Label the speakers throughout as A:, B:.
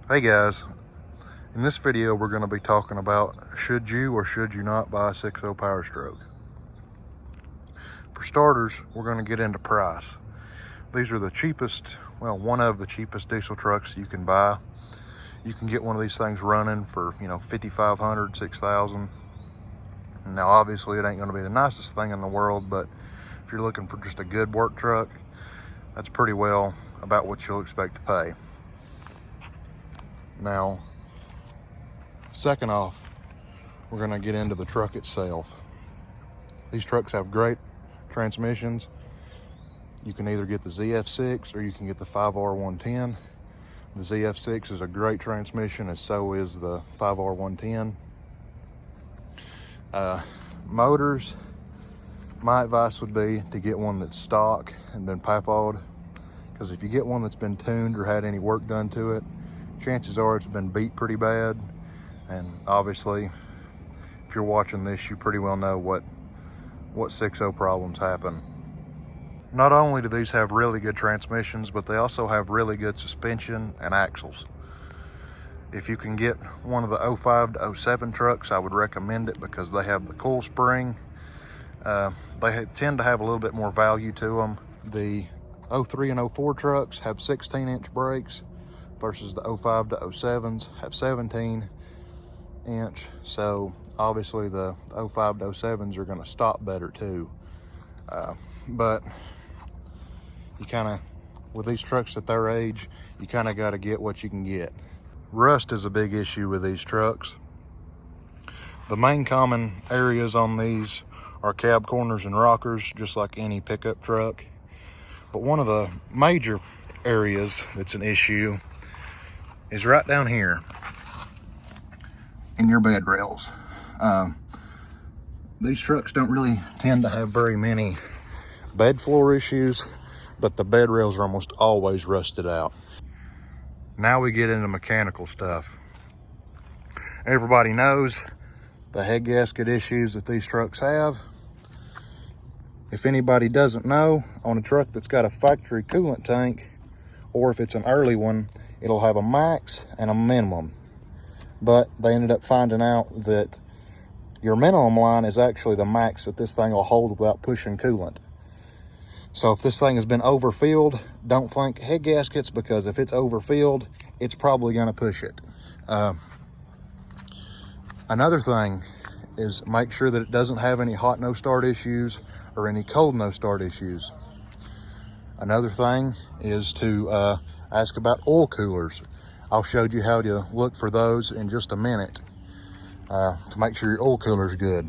A: Hey guys, in this video we're going to be talking about should you or should you not buy a 6.0 powerstroke. For starters, we're going to get into price. These are the cheapest, well, one of the cheapest diesel trucks you can buy. You can get one of these things running for, $5,500, $6,000. Now obviously it ain't going to be the nicest thing in the world, but if you're looking for just a good work truck, that's pretty well about what you'll expect to pay. Now, second off, we're going to get into the truck itself. These trucks have great transmissions. You can either get the ZF6 or you can get the 5R110. The ZF6 is a great transmission, and so is the 5R110. Motors, my advice would be to get one that's stock and been papawed, because if you get one that's been tuned or had any work done to it, chances are it's been beat pretty bad. And obviously, if you're watching this, you pretty well know what 6.0 problems happen. Not only do these have really good transmissions, but they also have really good suspension and axles. If you can get one of the 05 to 07 trucks, I would recommend it because they have the coil spring. They tend to have a little bit more value to them. The 03 and 04 trucks have 16-inch brakes versus the 05 to 07s have 17-inch. So obviously the 05 to 07s are going to stop better too. But you kind of, with these trucks at their age, you kind of got to get what you can get. Rust is a big issue with these trucks. The main common areas on these are cab corners and rockers, just like any pickup truck. But one of the major areas that's an issue is right down here in your bed rails. These trucks don't really tend to have very many bed floor issues, but the bed rails are almost always rusted out. Now we get into mechanical stuff. Everybody knows the head gasket issues that these trucks have. If anybody doesn't know, on a truck that's got a factory coolant tank, or if it's an early one, it'll have a max and a minimum. But they ended up finding out that your minimum line is actually the max that this thing will hold without pushing coolant. So if this thing has been overfilled, don't think head gaskets, because if it's overfilled, it's probably going to push it. Another thing is make sure that it doesn't have any hot no start issues or any cold no start issues. Another thing is to ask about oil coolers. I'll show you how to look for those in just a minute to make sure your oil cooler's good.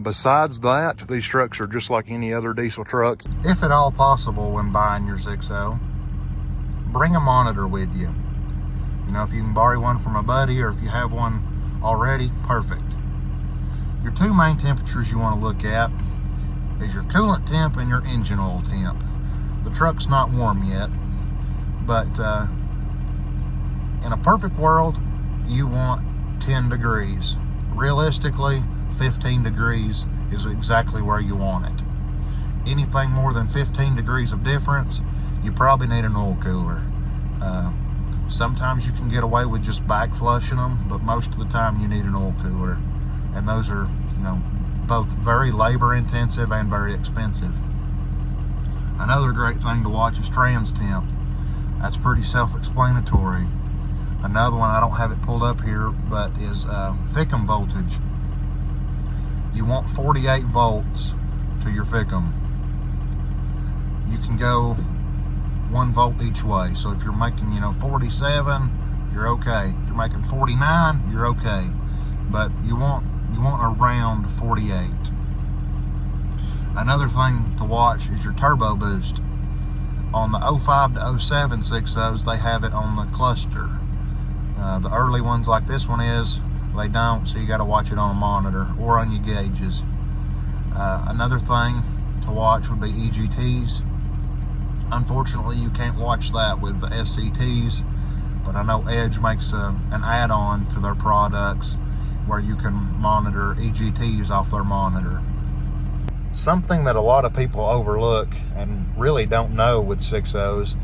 A: Besides that, these trucks are just like any other diesel truck. If at all possible, when buying your 6.0, bring a monitor with you. If you can borrow one from a buddy, or if you have one already, perfect. Your two main temperatures you want to look at is your coolant temp and your engine oil temp. The truck's not warm yet, but in a perfect world, you want 10 degrees. Realistically, 15 degrees is exactly where you want it. Anything more than 15 degrees of difference, you probably need an oil cooler. Sometimes you can get away with just back flushing them, but most of the time you need an oil cooler. And those are, both very labor intensive and very expensive. Another great thing to watch is trans temp. That's pretty self-explanatory. Another one, I don't have it pulled up here, but is FICM voltage. You want 48 volts to your FICM. You can go 1 volt each way. So if you're making, 47, you're okay. If you're making 49, you're okay. But you want around 48. Another thing to watch is your turbo boost. On the 05 to 07 6.0s, they have it on the cluster. The early ones like this one they don't, so you got to watch it on a monitor or on your gauges. Another thing to watch would be EGTs. Unfortunately, you can't watch that with the SCTs, but I know Edge makes an add-on to their products where you can monitor EGTs off their monitor. Something that a lot of people overlook and really don't know with 6.0s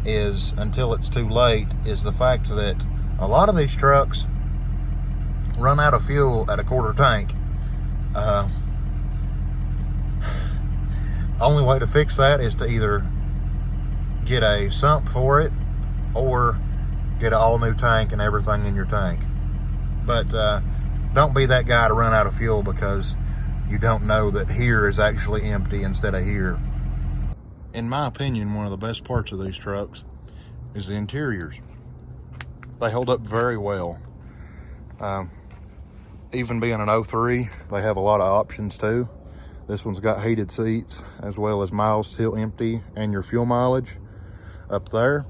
A: is, until it's too late, is the fact that a lot of these trucks run out of fuel at a quarter tank. Only way to fix that is to either get a sump for it or get an all new tank and everything in your tank. But don't be that guy to run out of fuel because you don't know that here is actually empty instead of here. In my opinion, one of the best parts of these trucks is the interiors. They hold up very well. Even being an 03, they have a lot of options too. This one's got heated seats, as well as miles till empty and your fuel mileage up there.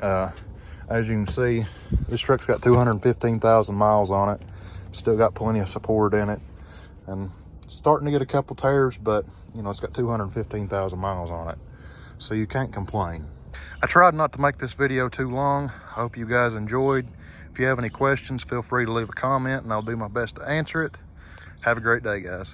A: As you can see, this truck's got 215,000 miles on it. Still got plenty of support in it, and starting to get a couple tears, but you know, it's got 215,000 miles on it, so you can't complain. I tried not to make this video too long. I hope you guys enjoyed. If you have any questions, feel free to leave a comment and I'll do my best to answer it. Have a great day, guys.